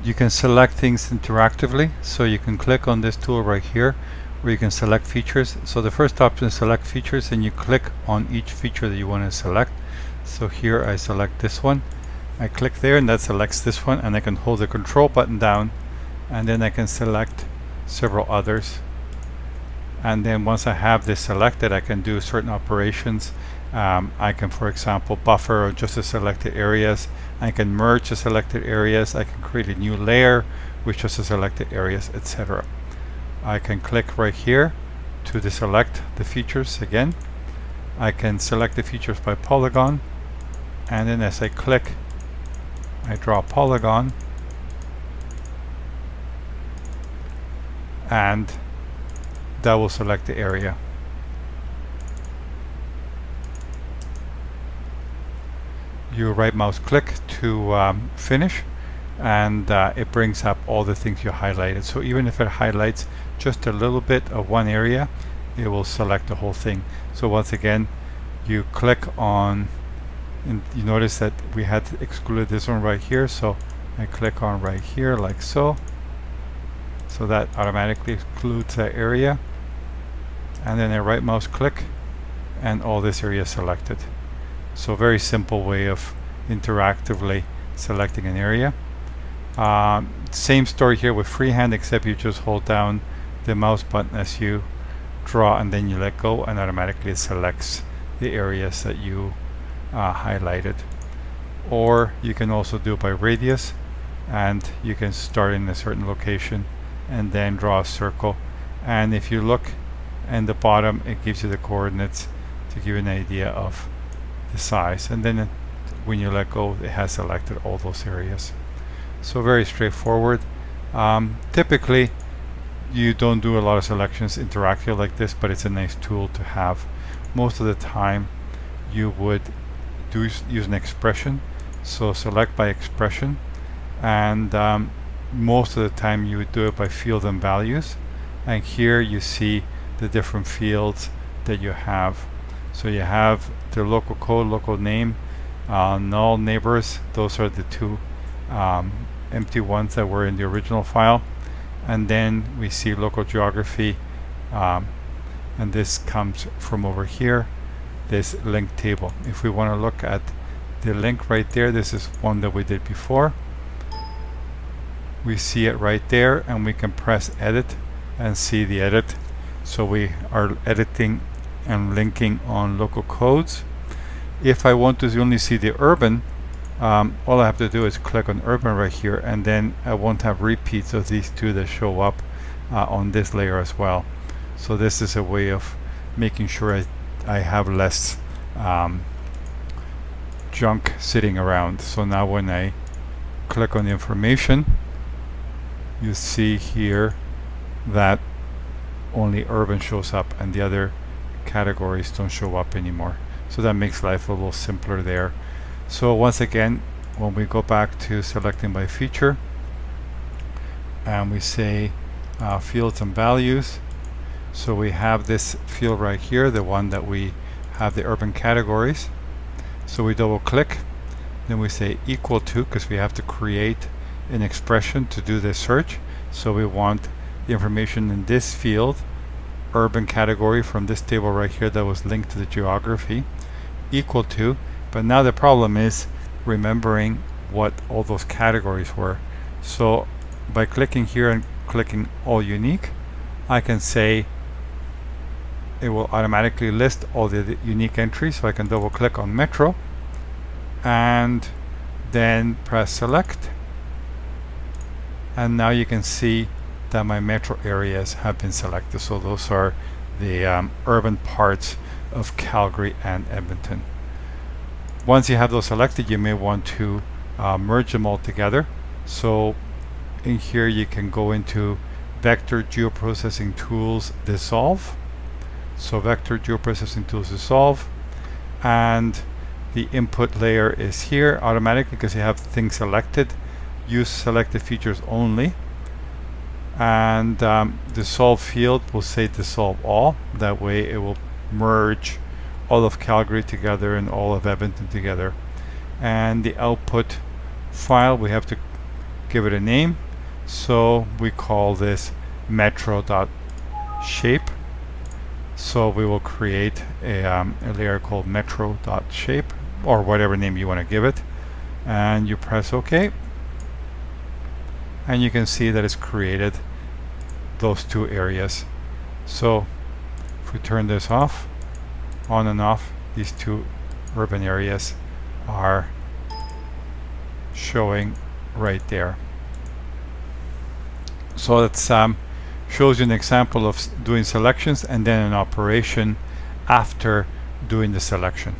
You can select things interactively, so you can click on this tool right here where you can select features. So the first option is select features, and you click on each feature that you want to select. So here I select this one. I click there and that selects this one, and I can hold the control button down and then I can select several others. And then once I have this selected, I can do certain operations. I can, for example, buffer just the selected areas. I can merge the selected areas. I can create a new layer with just the selected areas, etc. I can click right here to deselect the features again. I can select the features by polygon, and then as I click, I draw a polygon, and that will select the area. You right mouse click to finish, and it brings up all the things you highlighted. So even if it highlights just a little bit of one area, it will select the whole thing. So once again, you click on, and you notice that we had excluded this one right here, so I click on right here like so. So that automatically excludes that area. And then I right mouse click and all this area is selected. So very simple way of interactively selecting an area. Same story here with freehand, except you just hold down the mouse button as you draw and then you let go, and automatically it selects the areas that you highlighted. Or you can also do it by radius, and you can start in a certain location and then draw a circle. And if you look in the bottom, it gives you the coordinates to give you an idea of the size, and then when you let go, it has selected all those areas. So very straightforward. Typically you don't do a lot of selections interactive like this, but it's a nice tool to have. Most of the time you would use an expression, so select by expression, and most of the time you would do it by field and values. And here you see the different fields that you have. So you have the local code, local name, null, neighbors. Those are the two empty ones that were in the original file. And then we see local geography, and this comes from over here, this link table. If we want to look at the link right there, this is one that we did before. We see it right there, and we can press edit and see the edit. So we are editing and linking on local codes. If I want to only see the urban, all I have to do is click on urban right here, and then I won't have repeats of these two that show up on this layer as well. So this is a way of making sure I have less junk sitting around. So now when I click on the information, you see here that only urban shows up and the other categories don't show up anymore. So that makes life a little simpler there. So once again, when we go back to selecting by feature, and we say fields and values, so we have this field right here, the one that we have the urban categories. So we double click, then we say equal to, because we have to create an expression to do this search. So we want the information in this field, urban category, from this table right here that was linked to the geography, equal to. But now the problem is remembering what all those categories were. So by clicking here and clicking all unique, I can say it will automatically list all the unique entries. So I can double click on Metro and then press select, and now you can see that my metro areas have been selected. So those are the urban parts of Calgary and Edmonton. Once you have those selected, you may want to merge them all together. So in here you can go into Vector Geoprocessing Tools Dissolve. So Vector Geoprocessing Tools Dissolve, and the input layer is here automatically because you have things selected. Use selected features only, and dissolve field will say dissolve all. That way it will merge all of Calgary together and all of Edmonton together. And the output file, we have to give it a name. So we call this metro.shape. So we will create a layer called metro.shape, or whatever name you want to give it, and you press OK, and you can see that it's created those two areas. So if we turn this off, on and off, these two urban areas are showing right there. So that shows you an example of doing selections and then an operation after doing the selection.